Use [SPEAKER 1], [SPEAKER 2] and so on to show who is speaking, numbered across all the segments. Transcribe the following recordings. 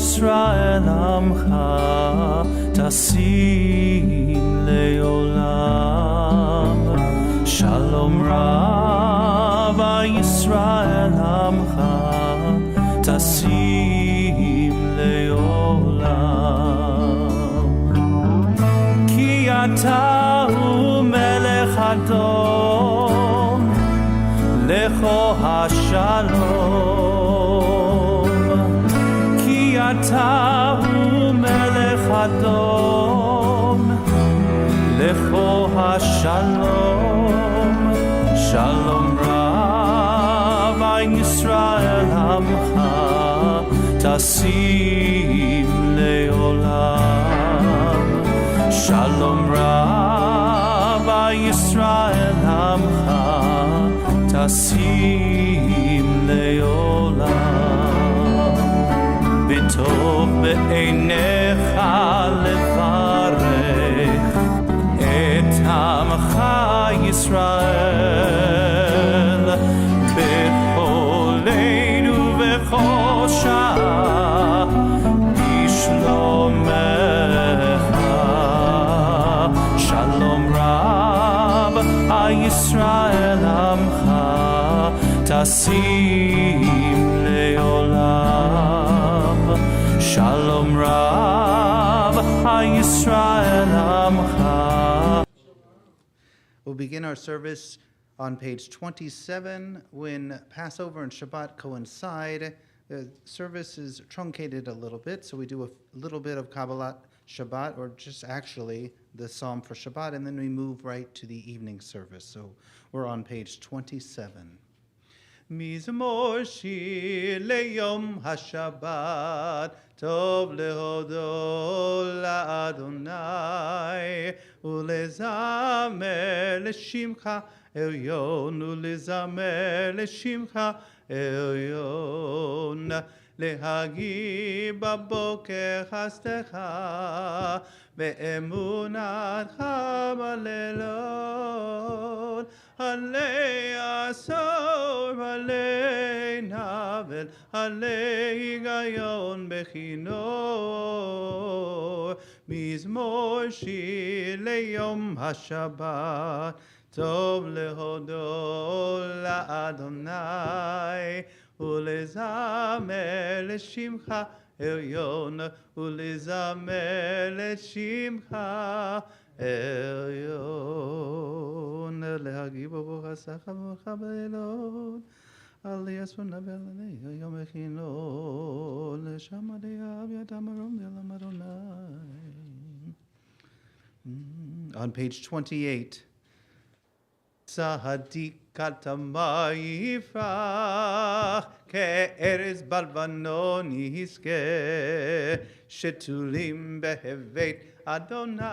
[SPEAKER 1] ישראל עמך תשים לעולם. שלום רב ישראל עמך תשים לעולם. כי אתה הוא מלך אדום לכו השלום. כי אתה הוא מלך אדום לכו השלום. שלום רב ישראל עמך תשים לעולם. שלום רב ישראל עמך תשים לעולם. בטוב בעיניך לברך את עמך ישראל בכל ליל ובכל שעה בשלומך. שלום רב ישראל עמך תשים לעולם. שלום רב ישראל עמך.
[SPEAKER 2] We'll begin our service on page 27. When Passover and Shabbat coincide, the service is truncated a little bit, so we do a little bit of Kabbalat Shabbat, or just actually the Psalm for Shabbat, and then we move right to the evening service. So we're on page 27.
[SPEAKER 1] מזמור שיר ליום השבת, טוב להודות לאדוני, ולזמר לשמך עליון, ולזמר לשמך עליון. להגיד בבוקר חסדך, באמונתך בלילות. עלי עשור, עלי נבל, עלי היגיון בכינור. מזמור שיר ליום השבת, טוב להודות לאדוני, ולזמר לשמך עליון, ולזמר לשמך עליון. להגיד בברכתך וברכה בלילות, עלי עשור נבל עלי יום בכינור. לשם אדיאב ידם מרום ילם אדוני.
[SPEAKER 2] On page 28.
[SPEAKER 1] צדיקתמה יפרח, כארז בלבנון יזכה, שתולים בבית אדוני,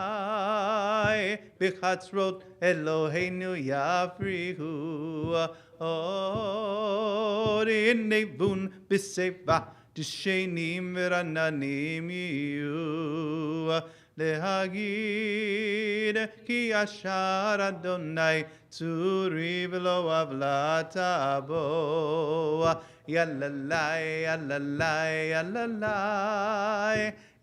[SPEAKER 1] בחצרות אלוהינו יפריחו. עוד הנה בון בשיבה, דשנים ורעננים יהיו. להגיד כי ישר אדוני צורי ולא עוולה תבוא. יללי יללי יללי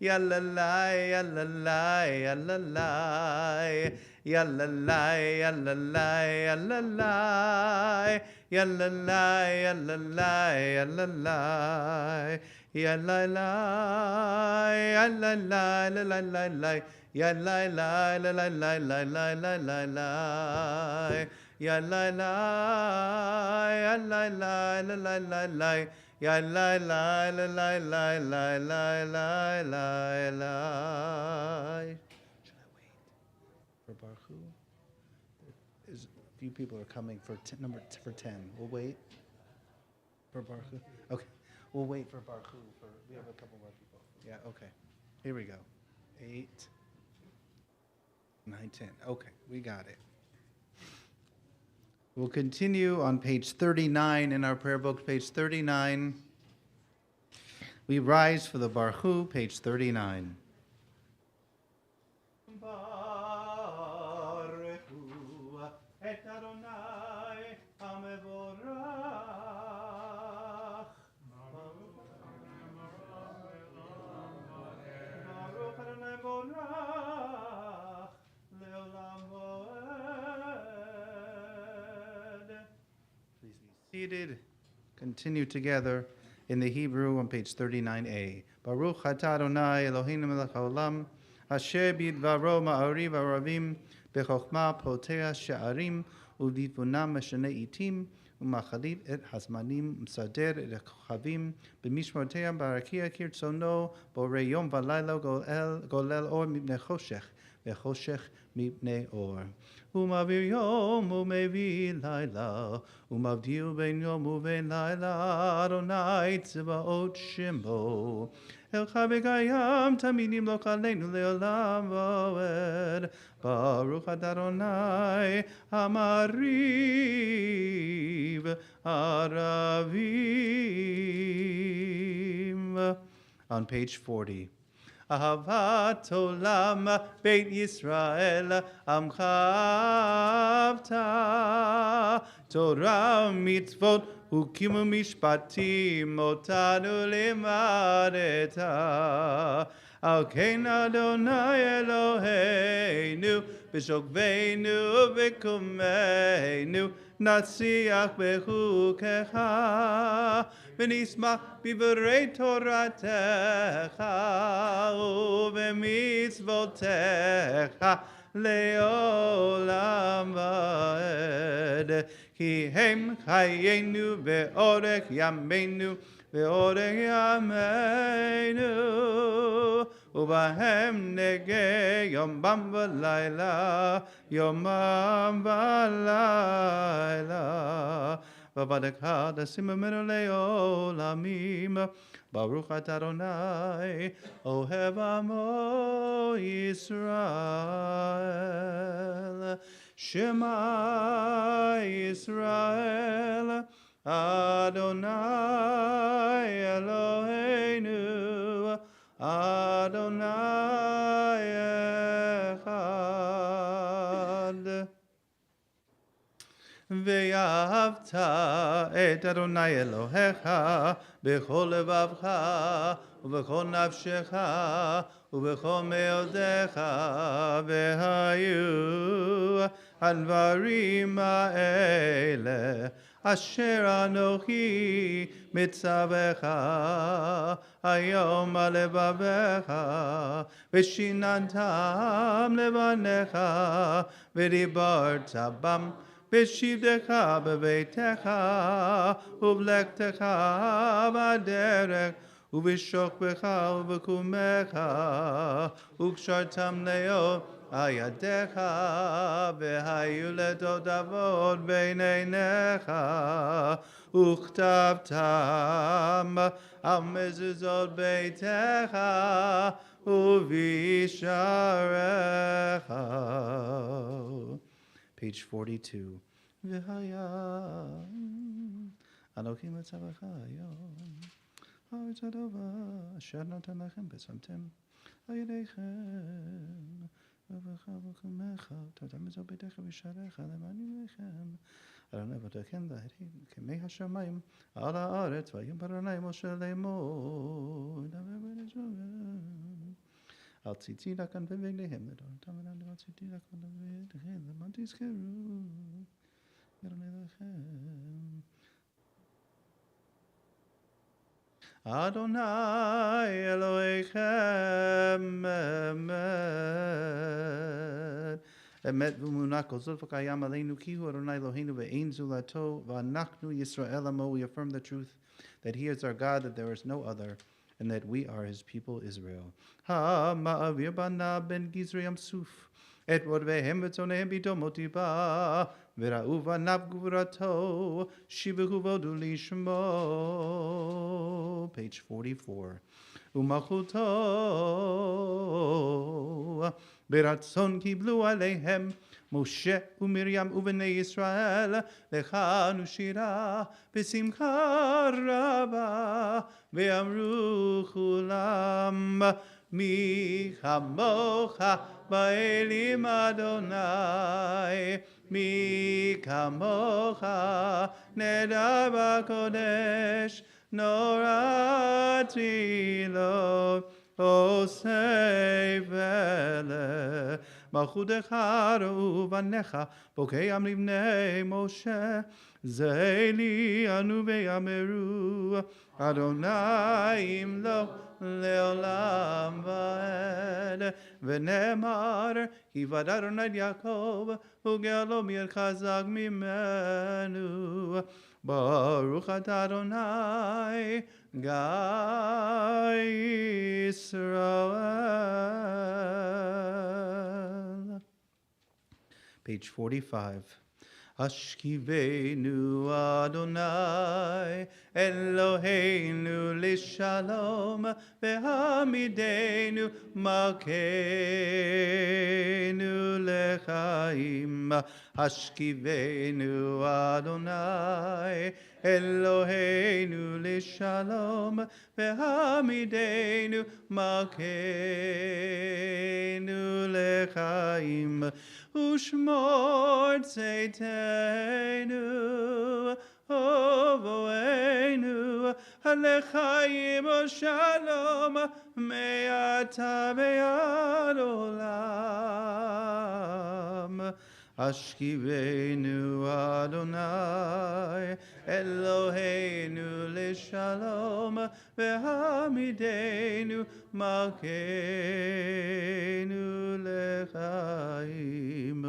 [SPEAKER 1] יללי יללי יללי יללי יללי יללי יללי
[SPEAKER 2] For Baruch Hu, a few people are coming for number 10. We'll wait for Baruch Hu. Okay, we'll wait for Baruch Hu. We have a couple more people. Yeah, okay. Here we go. 8, 9, 10. Okay, we got it. We'll continue on page 39 in our prayer book, page 39. We rise for the Baruch Hu, page 39. seated, continue together in the Hebrew on page 39a. Baruch atah Adonai Eloheinu melech haolam, asher bidvaro ma'ariv aravim, bechokma poteach she'arim, ובתבונם משנה עתים, ומחליף את הזמנים, ומסדר את הכוכבים, במשמרותיה ברקיע כרצונו, בורא יום ולילה גולל אור מפני חושך, וחושך מפני אור. הוא מעביר יום ומביא לילה, ומבדיל בין יום ובין לילה, אדוני צבאות שמו. אלך וקיים תמיד ימלוך עלינו לעולם ועד. ברוך אתה אדוני המעריב ערבים. On page 40. אהבת עולם בית ישראל עמך אהבת, תורה ומצוות חוקים ומשפטים אותנו לימדת. על כן אדוני אלוהינו בשוכבנו ובקומנו נצליח בחוקיך ונשמח בדברי תורתך ובמצוותיך לעולם ועד. כי הם חיינו ואורך ימינו ואורך ימינו, ובהם נגע יומם ולילה, יומם ולילה. ובדקה תשים ממנו לעולמים. ברוך אתה אדוני אוהב עמו ישראל. שמע ישראל אדוני אלוהינו אדוני אחד. ואהבת את אדוני אלוהיך בכל לבבך ובכל נפשך ובכל מאודיך, והיו הדברים האלה אשר אנוכי מצווך היום על לבביך, ושיננתם לבניך ודיברת בם בשבתך בביתך ובלכתך בדרך ובשוכבך ובקומך, וקשרתם לאור על ידיך, והיו לתותבות בין עיניך, וכתבתם על מזוזות ביתך ובשעריך. Page 42. והיה אנוכי מצווך היום הארץ הטובה אשר נתן לכם ושמתם על ידיכם ובך וקומך תתם את ביתך ושעריך למען ימיכם. אדוני בודקם להרים כמי השמיים על הארץ, ויאמר אדוני משה לאמור דבר בין ישראל אל ציצי לכאן בבגדיהם לדורתם ולעד אל ציצי לכאן בבגדיהם למען תזכרו אדוני לכם. אדוני אלוהיכם אמת ואמונה כל זאת וקיים עלינו כי הוא אדוני אלוהינו ואין זולתו ואנחנו ישראל עמו. We affirm the truth that he is our God, that there is no other, and that we are his people Israel. המעביר בנה בין גזרי ים סוף את רודפיהם וצונאיהם בדומות דיבה, וראו בניו גבורתו שיבחו והודו לשמו. Page 44. ומלכותו ברצון קיבלו עליהם משה ומרים ובני ישראל לחנו שירה בשמחה רבה, ואמרו כולם מי כמוך באלים אדוני, מי כמוך נדר בקודש, נורא תפילות עושה פלא. מלכותך ראו בניך בוקעם לבני משה,
[SPEAKER 1] Zeli anu ve'ameru Adonai imlo leolam va'ed V'nemar hivad Adonai Yaakov Ugelo mir chazak mimenu Baruch atah Adonai Gai Yisrael. Page 45. Ashkivenu Adonai Eloheinu lishalom ve'hamidenu malkeinu lechaim. Ashkivenu Adonai Eloheinu lishalom ve'hamidenu malkeinu lechaim. Ushmor tzeitenu, ovoenu, lechaim shalom, me'ata ve'ad olam. Ashkivenu Adonai, Eloheinu lishalom, ve'hamidenu malkeinu lechaim.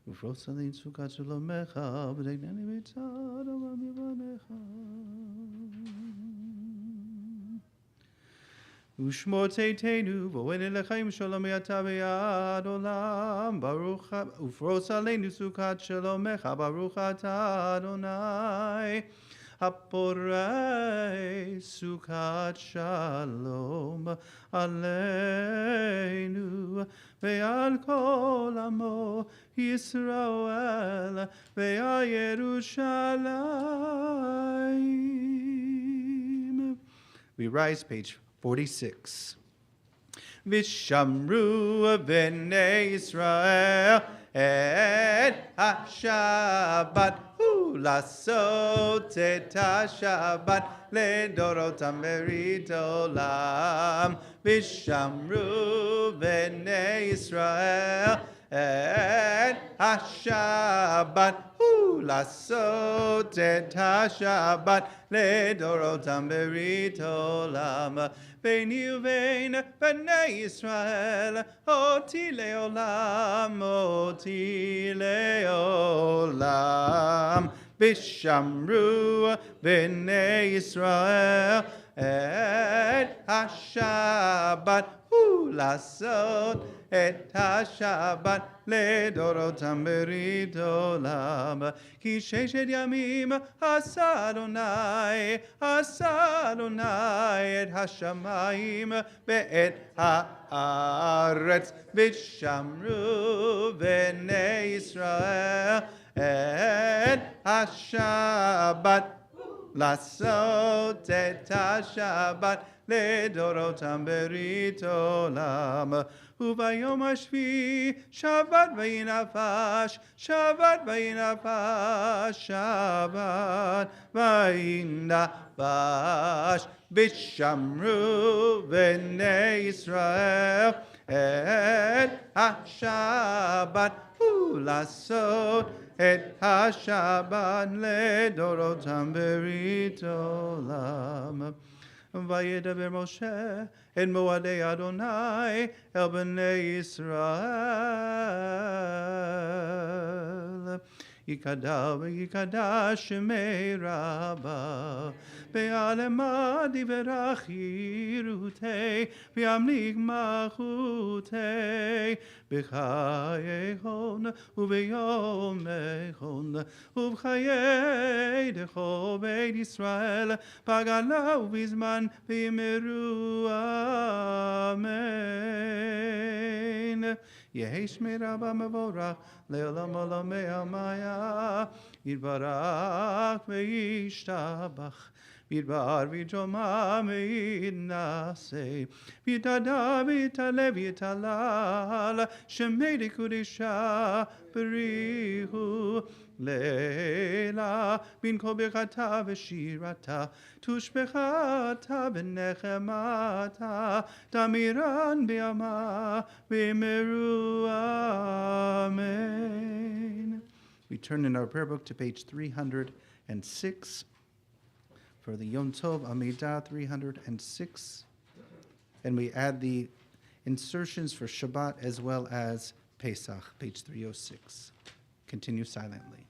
[SPEAKER 1] Ufros alin sukat shalomecha, v'degnani b'tzad olam yivanecha. Ushmor tzeitenu, v'oen elechaim shalom me'ata ve'ad olam. Baruch ufros aleinu sukat shalomecha, baruch atah Adonai. Haporei sukat shalom aleinu ve'al kol amo Yisrael ve'al Yerushalayim. We rise, page 46. Vishamru B'nai Israel et HaShabbat לעשות את השבת לדורותם ברית עולם ושמרו בני ישראל את השבת לעשות את השבת לדורותם ברית עולם ביני ובין בני ישראל אותי לעולם ושמרו בני ישראל את השבת לעשות את השבת לדורותם ברית עולם כי ששת ימים עשה אדוני את השמיים ואת הארץ ושמרו בני ישראל את השבת לעשות את השבת לדורותם ברית עולם וביום השביעי שבת ויהי נפש שבת ויהי נפש ושמרו בני ישראל את השבת לעשות את השבת לדורותם ברית עולם וידבר משה את מועדי אדוני אל בני ישראל יקדש ויקדש שמי רבה בעלמה דברך חירותי וימליך מלכותי בחיי הון וביום הון ובחיי דכו בית ישראל בגלה ובזמן ויאמרו אמן יהי שמי רבה מבורך לעולם עולמי עלמיה יתברך וישתבח וידבר ויתרומם ויתנשא ויתהדר ויתעלה ויתהלל שמי לקודשה בריחו לילה בין כל ברכתה ושירתה תושבחתה ונחמתה תמירן בימה ואמרו אמן. We
[SPEAKER 2] turn in our prayer book to page 306 for the Yom Tov Amidah 306. And we add the insertions for Shabbat as well as Pesach, page 306. Continue silently.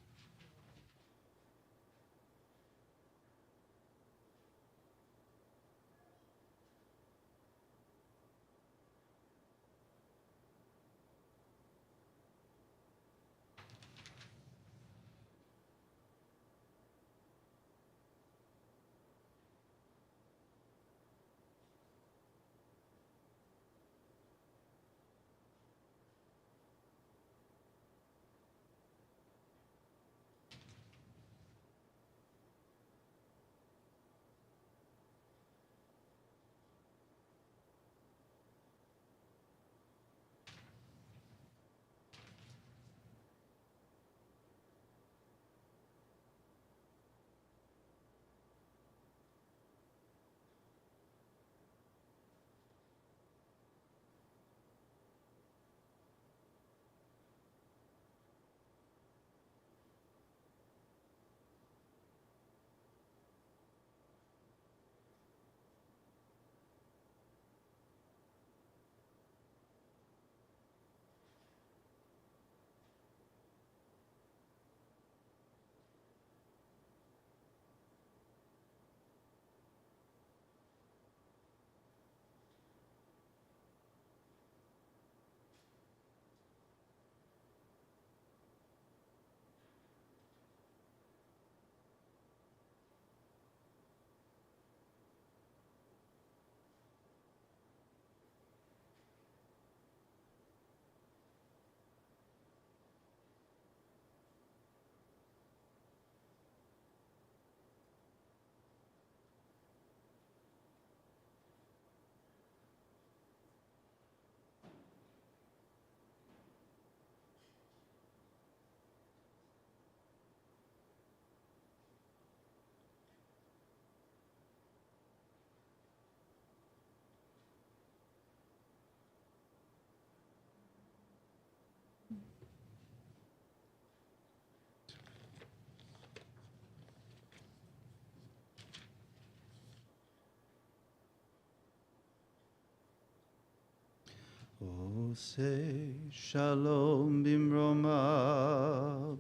[SPEAKER 2] Say shalom bimromav,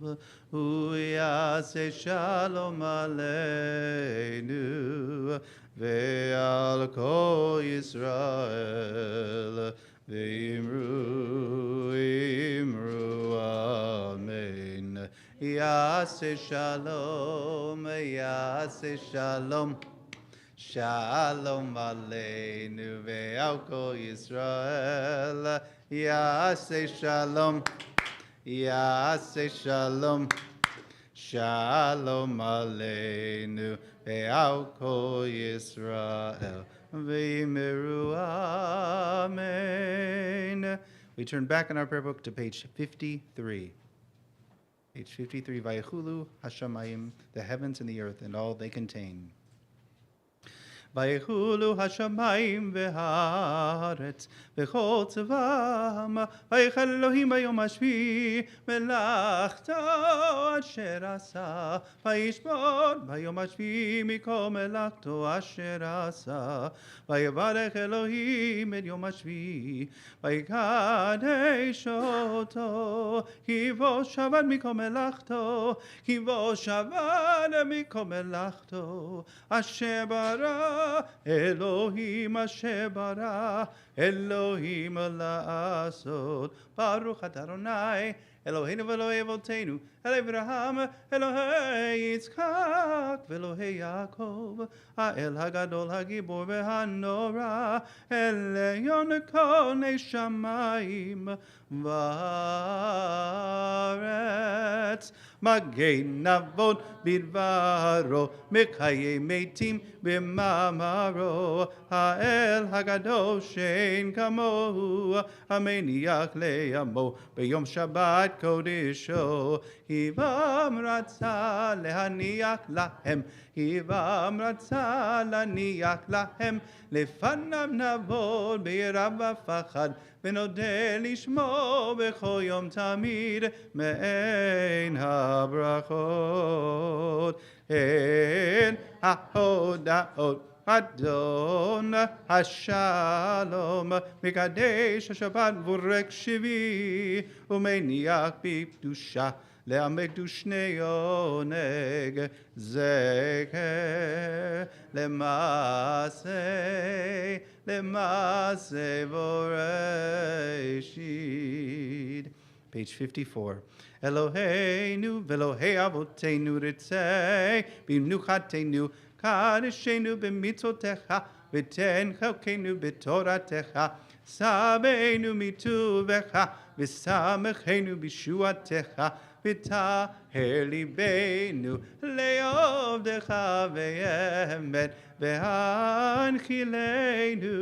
[SPEAKER 2] uyase shalom aleinu, ve'al kol Yisrael, ve'imru amen. Yase shalom, yase shalom. Shalom aleinu ve'al kol Yisrael, Yaseh shalom, Yaseh shalom, Shalom aleinu ve'al kol Yisrael, ve'imiru amen. We turn back in our prayer book to page 53. Page 53, Vayechulu hashamayim, the heavens and the earth and all they contain. ויחולו השמיים והארץ וכל צבאם, ויחל אלוהים ביום השביעי מלאכתו אשר עשה, וישבות ביום השביעי מכל מלאכתו אשר עשה, ויברך אלוהים את יום השביעי, ויקדש אותו, כי בו שבת מכל מלאכתו, כי בו שבת מכל מלאכתו, אשר ברא אלוהים אשר ברא, אלוהים לעשות. ברוך אתה אדוני, אלוהינו ואלוהי אבותינו, אלוהי אברהם, אלוהי יצחק ואלוהי יעקב, האל הגדול הגיבור והנורא, עליון כל שמיים וארץ. מגן אבות בדברו, מחיי מתים במאמרו, האל הגדול שאין כמוהו, המניח לעמו ביום שבת קודשו, היבם רצה להניח להם, היבם רצה להניח להם, לפניו נעבוד ביראה ופחד, ונודה לשמו בכל יום תמיד מעין
[SPEAKER 1] Brachot En HaHodaot Adon HaShalom Mekadesh HaShabbat Vorek Shivi Umeniach B'Kedusha Le'amek Dushne Oneg Zeke Lemase Voreshid. Page 54. Eloheinu velohei avotenu ritzei bimnuchatenu kadeshenu b'mitzotecha v'ten chelkenu b'toratecha sabeinu mituvecha v'samechenu b'shuatecha v'taher libeinu le'ovdecha ve'emet v'hanchilenu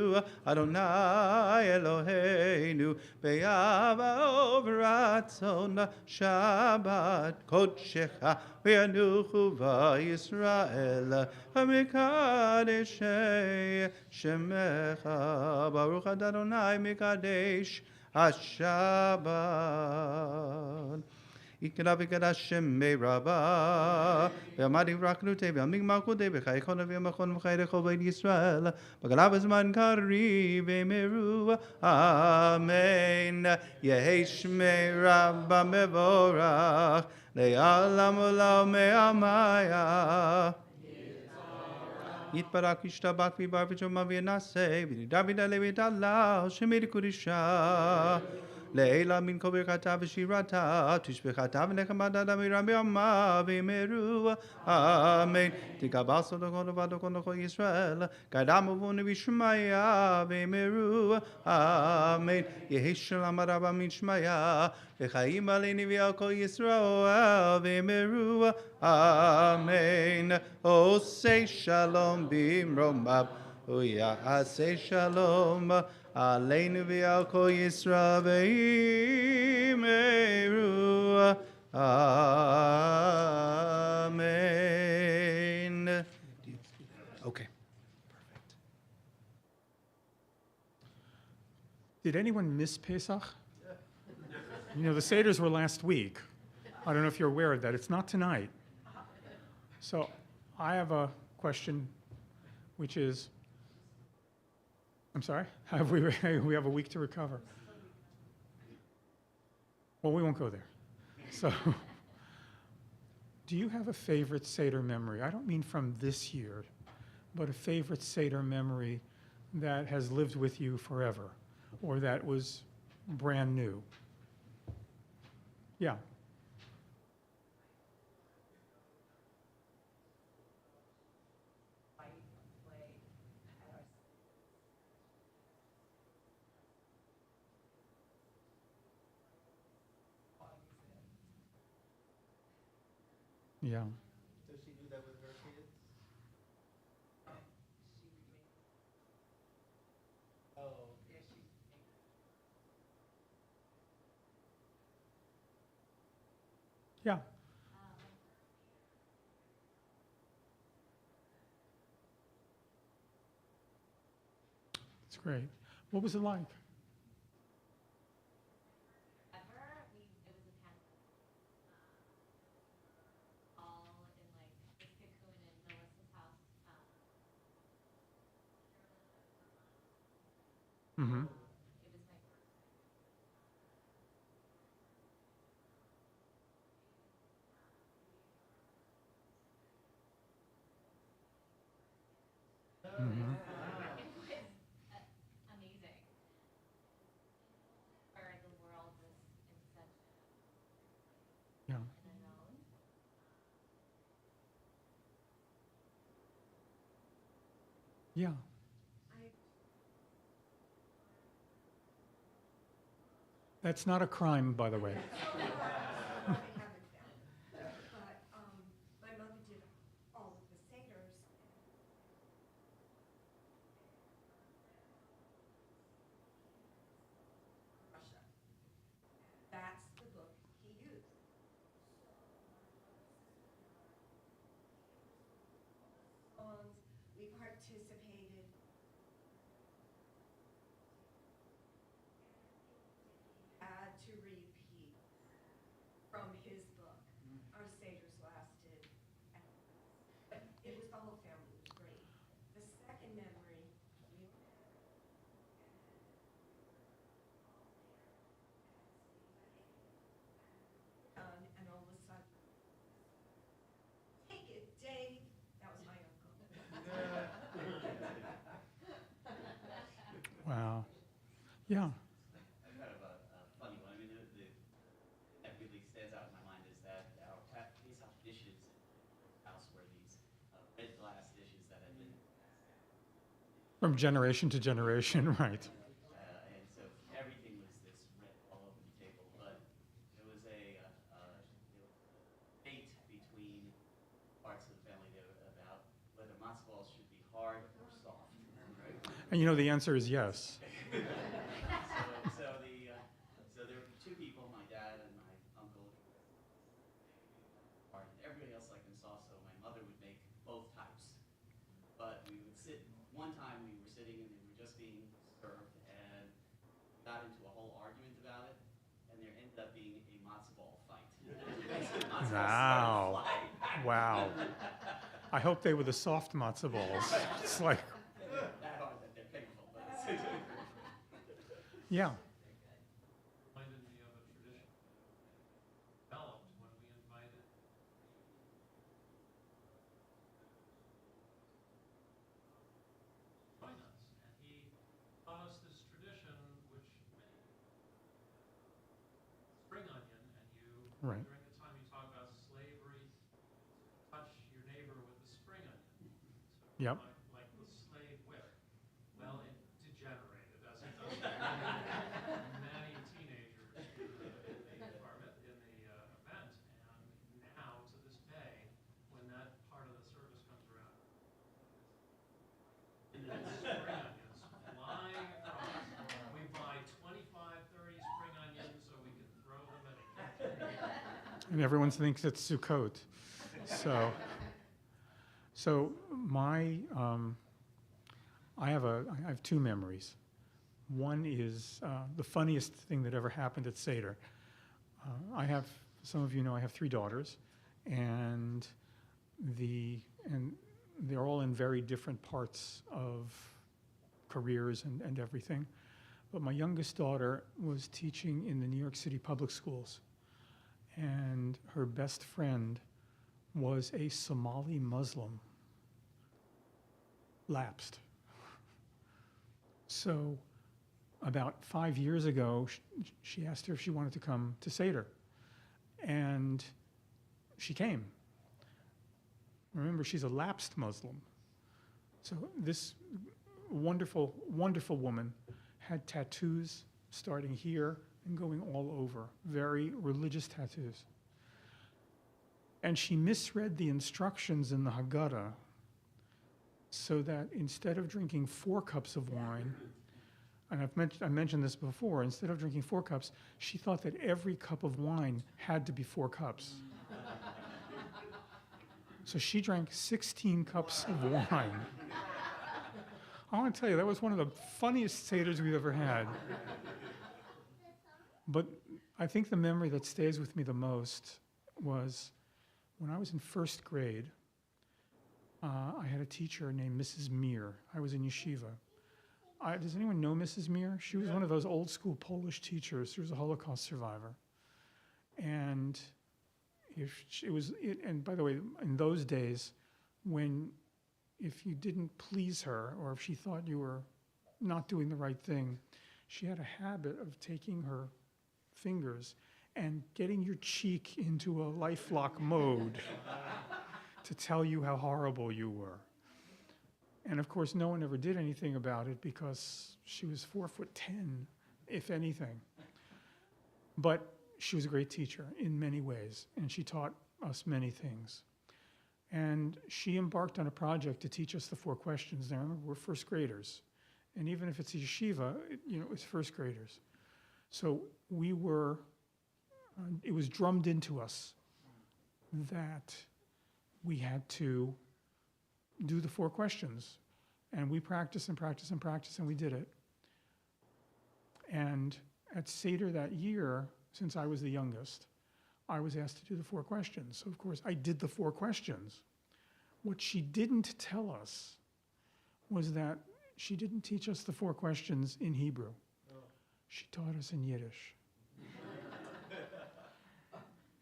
[SPEAKER 1] Adonai Eloheinu ve'ava v'ratzon Shabbat kodshecha ve'anuchu v'Yisrael ha'mekadeshei shemecha Baruch Adonai mekadesh HaShabbat Ikaravikat Hashem Me'raba Ve'amadi Raknute Ve'amig Malchute Ve'chaychon Ve'amachon Ve'chayrecho Ve'Yisrael V'galav Zman Kari Ve'meru Amen Yehi Shmei Rabba Mevorach Le'alam Olam Me'amaya Yitbarak Yishtabak V'bar V'choma V'yanaseh V'nidar V'dalei V'dalal Shemir Kurisha Leila min koberkata v'shirata tishbechata v'nechamada d'amiram b'yama v'meru Amen Tikabaso d'kono v'adokon d'ko Yisrael Gadam uvonu v'shmaya v'meru Amen Yehi shalom araba min shmaya v'chaim aleini v'yalko Yisrael v'meru Amen Osei shalom b'mromav Uya'asei shalom Aleinu v'al kol Yisrael v'yimeru. Amen. Okay. Perfect.
[SPEAKER 3] Did anyone miss Pesach? You know, the Seders were last week. I don't know if you're aware of that. It's not tonight. So I have a question, which is, I'm sorry? We have a week to recover. Well, we won't go there. So, do you have a favorite Seder memory? I don't mean from this year, but a favorite Seder memory that has lived with you forever, or that was brand new? Yeah. Yeah.
[SPEAKER 2] Does she do that with her kids? Oh, okay.
[SPEAKER 3] Yeah. It's great. What was it like? Mm-hmm. Mm-hmm. Yeah. Yeah. That's not a crime, by the way.
[SPEAKER 4] My mother did all of the Seders. Russia. That's the book he used. Songs, we participated. Had to repeat from his book. Our It was the whole family, it was great. The second memory, we were done, and all of a sudden, take it, Dave. That was my uncle.
[SPEAKER 3] Wow. Yeah.
[SPEAKER 5] Kind of a funny one. I mean, that really stands out in my mind is that our Pesach dishes in the house were these red glass dishes that had been
[SPEAKER 3] From generation to generation, right.
[SPEAKER 5] and so everything was this red all over the table. But there was a debate between parts of the family there about whether matzo balls should be hard or soft. Right?
[SPEAKER 3] And you know the answer is yes.
[SPEAKER 5] So there were two people, my dad and my uncle. And everybody else liked them soft, so my mother would make both types. But we would sit, one time we were sitting and they were just being served and got into a whole argument about it, and there ended up being a matzo ball fight. Matzo balls started
[SPEAKER 3] Wow.
[SPEAKER 5] flying.
[SPEAKER 3] Wow. I hope they were the soft matzo balls. It's like,
[SPEAKER 5] That hard that they're painful, but it's
[SPEAKER 3] yeah.
[SPEAKER 6] Reminded me of a tradition developed when we invited join us, and he taught us this tradition which many spring onion, and you
[SPEAKER 3] Right.
[SPEAKER 6] during the time you talk about slavery, touch your neighbor with the spring onion. So
[SPEAKER 3] Yep.
[SPEAKER 6] like the slave whip. Well, it degenerated as it does for many teenagers in the department, in the event, and now to this day, when that part of the service comes around, and then spring onions flying across. We buy 25, 30 spring onions so we can throw them at a kid.
[SPEAKER 3] And everyone thinks it's Sukkot. So my, I have two memories. One is the funniest thing that ever happened at Seder. Some of you know, I have three daughters, and they're all in very different parts of careers and everything. But my youngest daughter was teaching in the New York City public schools, and her best friend was a Somali Muslim, lapsed. So about 5 years ago, she asked her if she wanted to come to Seder, and she came. Remember, she's a lapsed Muslim. So this wonderful, wonderful woman had tattoos starting here and going all over, very religious tattoos. And she misread the instructions in the Haggadah, so that instead of drinking 4 cups of wine, and I mentioned this before, instead of drinking 4 cups, she thought that every cup of wine had to be 4 cups. So she drank 16 cups of wine. I want to tell you, that was one of the funniest seders we've ever had. But I think the memory that stays with me the most was when I was in first grade. I had a teacher named Mrs. Meir. I was in yeshiva. Does anyone know Mrs. Meir? She was one of those old school Polish teachers. She was a Holocaust survivor. And and by the way, in those days, if you didn't please her, or if she thought you were not doing the right thing, she had a habit of taking her fingers and getting your cheek into a LifeLock mode to tell you how horrible you were. And of course, no one ever did anything about it because she was 4'10", if anything. But she was a great teacher in many ways, and she taught us many things. And she embarked on a project to teach us the 4 questions. Now, remember, we're first graders. And even if it's a yeshiva, it's first graders. So it was drummed into us that we had to do the 4 questions. And we practiced and practiced and practiced, and we did it. And at Seder that year, since I was the youngest, I was asked to do the 4 questions. So of course, I did the 4 questions. What she didn't tell us was that she didn't teach us the 4 questions in Hebrew. She taught us in Yiddish.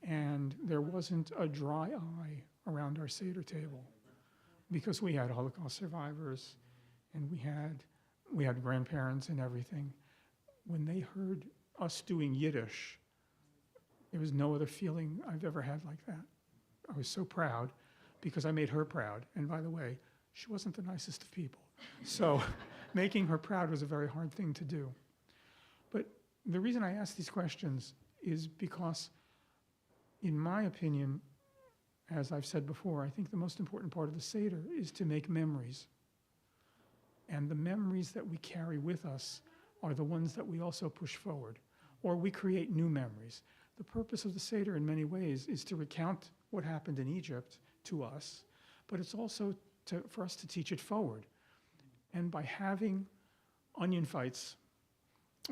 [SPEAKER 3] And there wasn't a dry eye around our Seder table because we had Holocaust survivors and we had grandparents and everything. When they heard us doing Yiddish, there was no other feeling I've ever had like that. I was so proud because I made her proud. And by the way, she wasn't the nicest of people. So making her proud was a very hard thing to do. But the reason I ask these questions is because, in my opinion, as I've said before, I think the most important part of the Seder is to make memories. And the memories that we carry with us are the ones that we also push forward, or we create new memories. The purpose of the Seder in many ways is to recount what happened in Egypt to us, but it's also for us to teach it forward. And by having onion fights,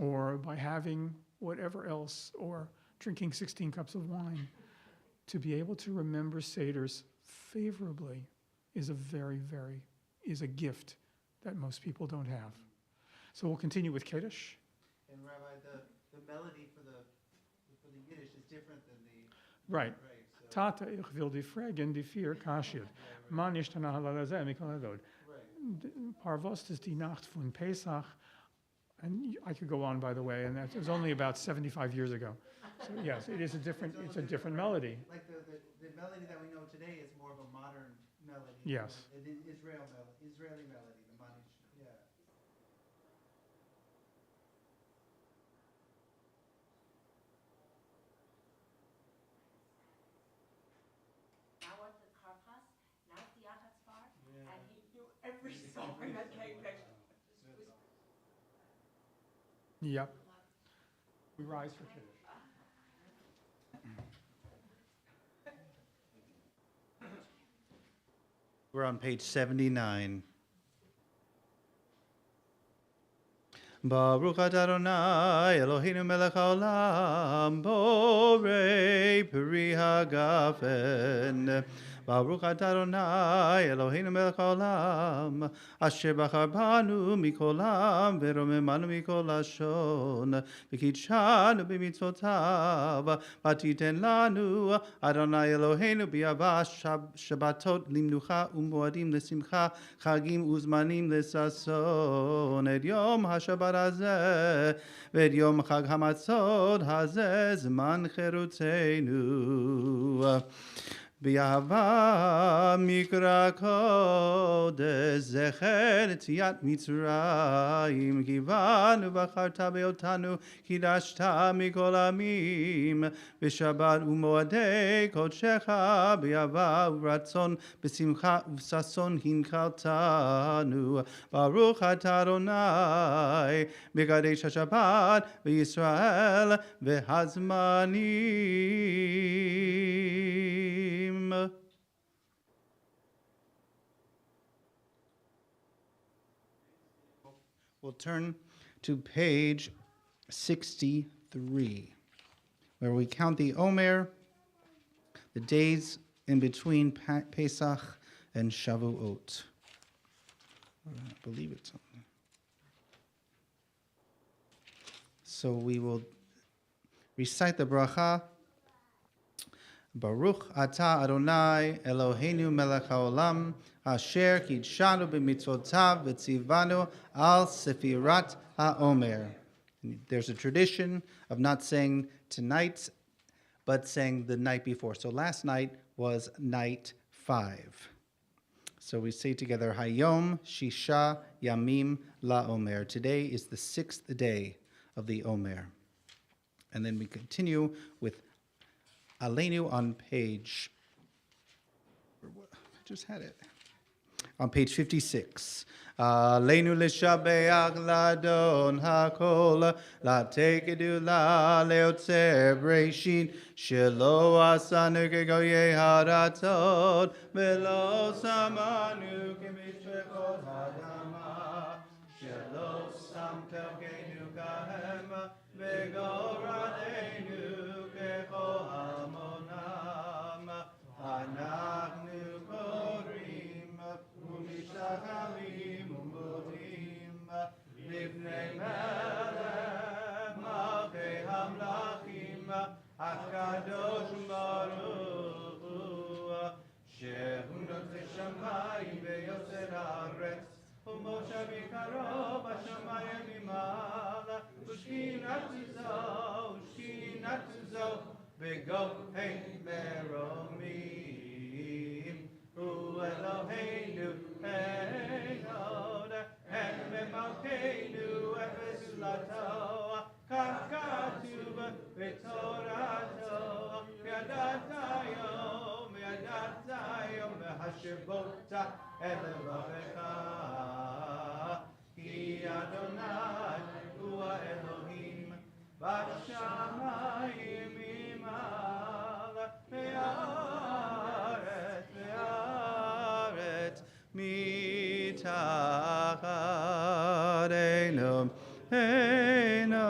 [SPEAKER 3] or by having whatever else, or drinking 16 cups of wine, to be able to remember Seders favorably is a gift that most people don't have. So we'll continue with Kiddush.
[SPEAKER 2] And Rabbi, the melody for the Yiddish is different than the...
[SPEAKER 3] Right.
[SPEAKER 2] So,
[SPEAKER 3] Tata, ich will die fragen, die 4 Kashir. Man ist an Halalazeh, Mikol Adod. Parvost is die Nacht von Pesach. And I could go on, by the way, and that was only about 75 years ago. So yes, it's a different melody.
[SPEAKER 2] Like the melody that we know today is more of a modern melody.
[SPEAKER 3] Yes.
[SPEAKER 2] An Israeli melody, the Manish. Yeah.
[SPEAKER 4] Now at the Karpas, now at the Achatz bar, and he knew every song that came there.
[SPEAKER 3] Yep. We rise for Kiddush.
[SPEAKER 2] We're on page 79. Baruch atah Adonai Eloheinu melech haolam borei peri hagafen. Baruch atah Adonai Eloheinu melech haolam asher bachar banu mikol am veromemanu mikol lashon v'kidshanu b'mitzvotav v'titen lanu Adonai Eloheinu b'yavah shabbatot limnucha u'moadim lesimcha chagim uzmanim lesason et yom hashabbat hazeh v'et yom chag hamatzot hazeh zman cherutzeinu B'yahava mikra kodesh zecher tziat Mitzrayim kivanu v'acharta be'otanu kidashta mikol amim v'shabbat u'moadei kodshecha b'yahava u'ratzon b'simcha u'sason hinchaltanu Baruch atah Adonai b'kadesh haShabbat v'Yisrael v'hazmanim. We'll turn to page 63, where we count the Omer, the days in between Pesach and Shavuot. I believe it's on. So we will recite the bracha. Baruch atah Adonai Eloheinu melech haolam asher kidshanu b'mitzvotav v'tzivanu al sefirat haomer. There's a tradition of not saying tonight, but saying the night before. So last night was night 5. So we say together, Hayom Shisha Yamim La Omer. Today is the 6th day of the Omer. And then we continue with Aleinu on page, I just had it, on page 56. Aleinu l'shabeach ladon hakol, latekedu la leotzer breishin, shelo asanu kegoye haratzot, velo samanu kemishvekot hadama, shelo samtem keinu kahem, vegoradeinu kecho hamonam, anachnu korim
[SPEAKER 1] meromim, hu Eloheinu echad, and memalkeinu efesulato, kach katuv b'torato, miadatayom mehashivota elevavecha, ki Adonai hu Elohim, bashamayim imal, ve'aretz mitachadenu, eino,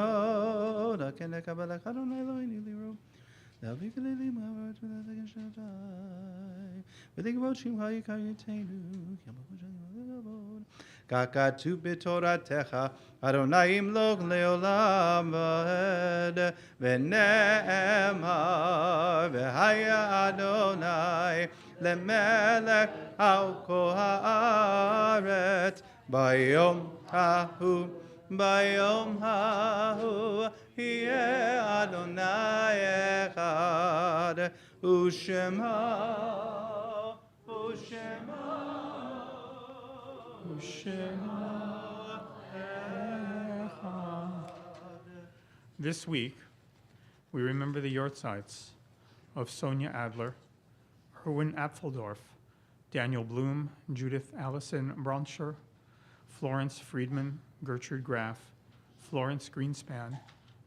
[SPEAKER 1] laken lekabelech Adonai Eloheinu liru. Lavikaleli ma'arat v'ladagan shaddai, v'likvot shimcha yikayetenu, yamavot. Kakatu b'toratecha, Adonai imlok leolam v'ed, v'ne'emar, v'haya Adonai, lemelech al kol haaretz, bayom hahu, yeh Adonai echad, u'shema
[SPEAKER 3] This week, we remember the Yortzites of Sonia Adler, Erwin Apfeldorf, Daniel Bloom, Judith Allison Broncher, Florence Friedman, Gertrude Graff, Florence Greenspan,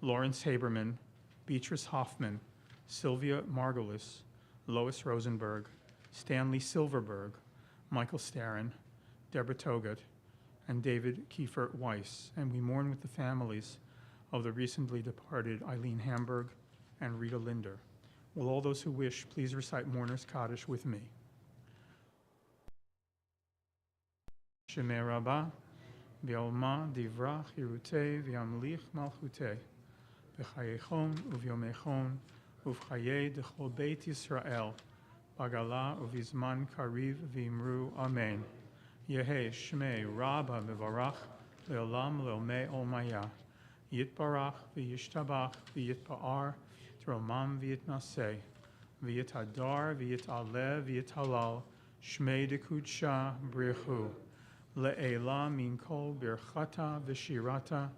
[SPEAKER 3] Lawrence Haberman, Beatrice Hoffman, Sylvia Margolis, Lois Rosenberg, Stanley Silverberg, Michael Starin, Deborah Togut, and David Kiefer Weiss. And we mourn with the families of the recently departed Eileen Hamburg and Rita Linder. Will all those who wish please recite Mourner's Kaddish with me? Shemei Rabbah, V'yolma divrach Yerutei v'yamlich malchutei, v'chayechon uvyomechon uv'chayei dechol Beit Yisrael, bagala uvizman kariv v'imru Amen. Yehei Shmei Rabbah mevarach leolam leomei olmaya, yitbarach v'yishtabach v'yitpa'ar t'romam v'yitnaseh, v'yitadar v'yitaleh v'yitalal, Shmei dekudsha brichu. Le'ela min kol birchata v'shirata,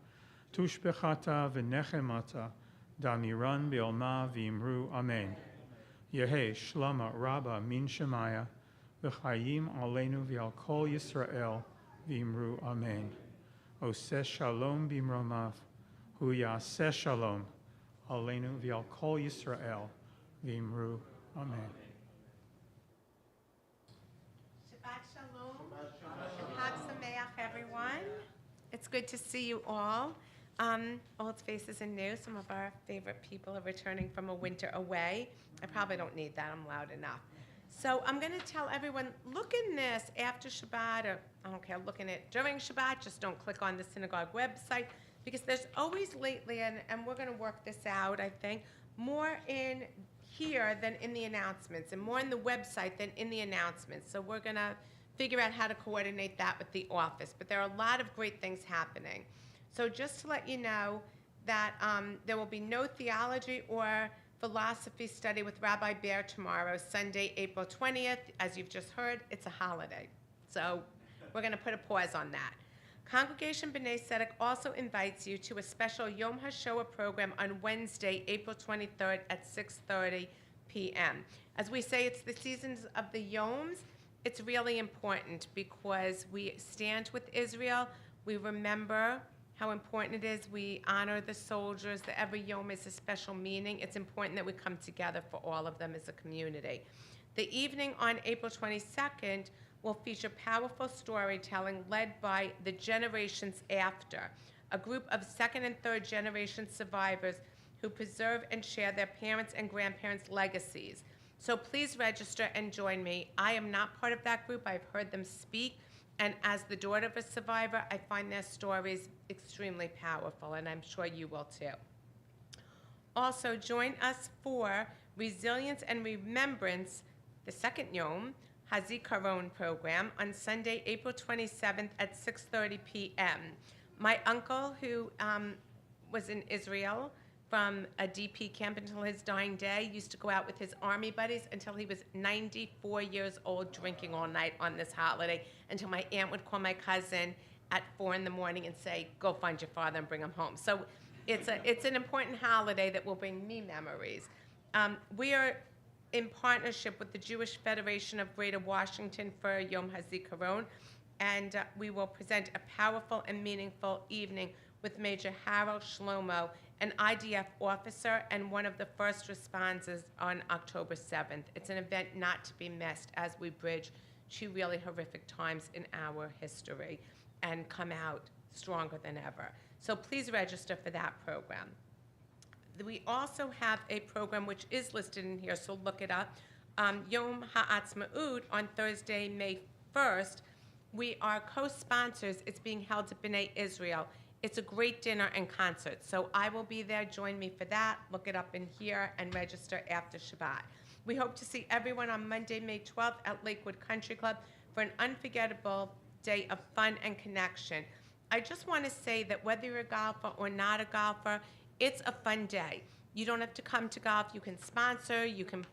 [SPEAKER 3] tushbechata v'nechemata, damiran be'olma v'imru Amen. Yehei shlama rabba min shemaya, v'chayim aleinu v'al kol Yisrael v'imru Amen. Oseh shalom b'imromav, hu yaseh shalom aleinu v'al kol Yisrael v'imru Amen.
[SPEAKER 7] Everyone. It's good to see you all. Old faces and new. Some of our favorite people are returning from a winter away. I probably don't need that. I'm loud enough. So I'm going to tell everyone, look in this after Shabbat, or I don't care, look in it during Shabbat. Just don't click on the synagogue website, because there's always lately, and we're going to work this out, I think, more in here than in the announcements, and more in the website than in the announcements. So we're going to figure out how to coordinate that with the office. But there are a lot of great things happening. So just to let you know that there will be no theology or philosophy study with Rabbi Bear tomorrow, Sunday, April 20th. As you've just heard, it's a holiday. So we're going to put a pause on that. Congregation B'nai Tzedek also invites you to a special Yom HaShoah program on Wednesday, April 23rd at 6:30 p.m. As we say, it's the seasons of the Yoms. It's really important because we stand with Israel. We remember how important it is. We honor the soldiers. That every Yom has a special meaning. It's important that we come together for all of them as a community. The evening on April 22nd will feature powerful storytelling led by the Generations After, a group of second and third generation survivors who preserve and share their parents' and grandparents' legacies. So please register and join me. I am not part of that group. I've heard them speak, and as the daughter of a survivor, I find their stories extremely powerful, and I'm sure you will too. Also, join us for Resilience and Remembrance, the second Yom HaZikaron program on Sunday, April 27th at 6:30 p.m. My uncle, who was in Israel from a DP camp until his dying day, used to go out with his Army buddies until he was 94 years old, drinking all night on this holiday, until my aunt would call my cousin at 4 in the morning and say, go find your father and bring him home. So it's an important holiday that will bring me memories. We are in partnership with the Jewish Federation of Greater Washington for Yom HaZikaron, and we will present a powerful and meaningful evening with Major Harold Shlomo, an IDF officer and one of the first responders, on October 7th. It's an event not to be missed as we bridge two really horrific times in our history and come out stronger than ever. So please register for that program. We also have a program which is listed in here, so look it up. Yom HaAtzmaut on Thursday, May 1st. We are co-sponsors. It's being held at B'nai Israel. It's a great dinner and concert, so I will be there. Join me for that. Look it up in here and register after Shabbat. We hope to see everyone on Monday, May 12th at Lakewood Country Club for an unforgettable day of fun and connection. I just want to say that whether you're a golfer or not a golfer, it's a fun day. You don't have to come to golf. You can sponsor, you can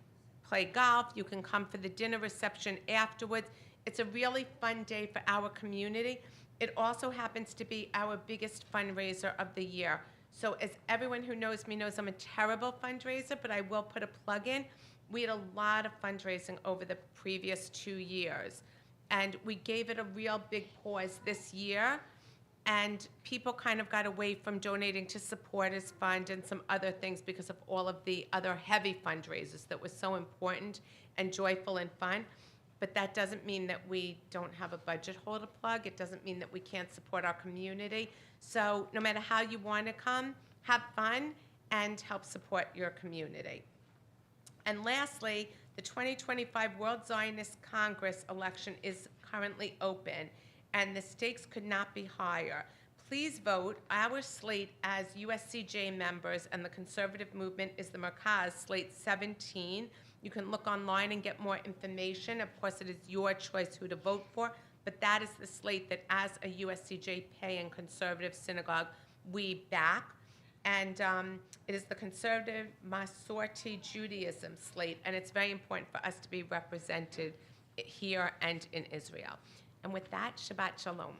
[SPEAKER 7] play golf, you can come for the dinner reception afterwards. It's a really fun day for our community. It also happens to be our biggest fundraiser of the year. So as everyone who knows me knows, I'm a terrible fundraiser, but I will put a plug in. We had a lot of fundraising over the previous 2 years, and we gave it a real big pause this year. And people kind of got away from donating to Supporters Fund and some other things because of all of the other heavy fundraisers that were so important and joyful and fun. But that doesn't mean that we don't have a budget hole to plug. It doesn't mean that we can't support our community. So no matter how you want to come, have fun and help support your community. And lastly, the 2025 World Zionist Congress election is currently open, and the stakes could not be higher. Please vote. Our slate as USCJ members and the conservative movement is the Merkaz, slate 17. You can look online and get more information. Of course, it is your choice who to vote for, but that is the slate that as a USCJ paying conservative synagogue, we back. And it is the conservative Masorti Judaism slate, and it's very important for us to be represented here and in Israel. And with that, Shabbat Shalom.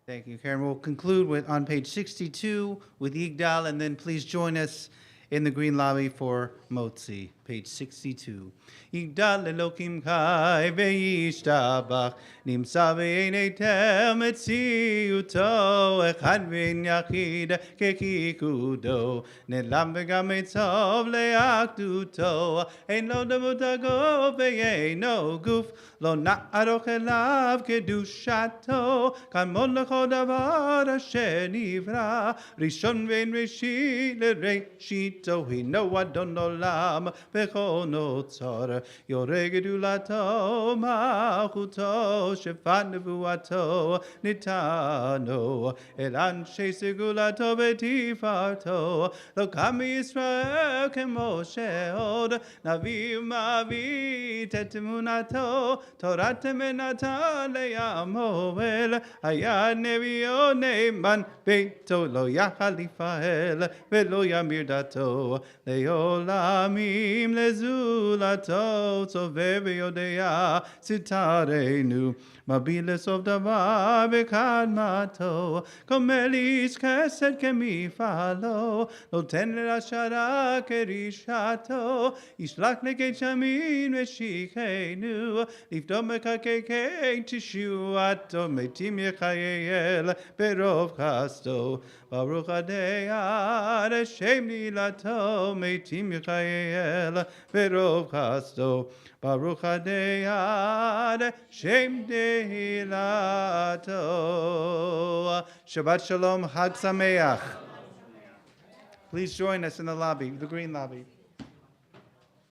[SPEAKER 2] Thank you, Karen. We'll conclude with on page 62 with Yigdal, and then please join us in the green lobby for Motzi, page 62. Yigdal Elokim Chai ve'yishtabach nimsa ve'enei tel metziuto echad ve'en yachid kekikudo nelam v'gam etzov le'achduto ein lo demutago ve'eino guf lo na'aroch elav kedushato kamon lechol davar asher nivra rishon ve'en reshit le'reshito hino adon olam v'chol notzor Yoreh gedulato malchuto shefat nevuato nitano el anshe segulato betifarto lo kami Yisrael kemoshe od navim avit et emunato Torat menatan le'amoel hayad nevio ne'eman beito lo yachal lifael velo yamir dato le'olamim lezulato Tzoveh v'yodea sitarenu Mabiles of davar v'kadmato Komel ish chesed kemifalo Noten l'ashara kerishato Yishlach neged shamin v'shichenu Lifdom mekakekei tishuato Metim yechayel berov chasto Baruch adei Hashem nilato Metim yechayel berov chasto Baruch adei Hashem nilato. Shabbat Shalom, Chag Sameach. Please join us in the lobby, the green lobby.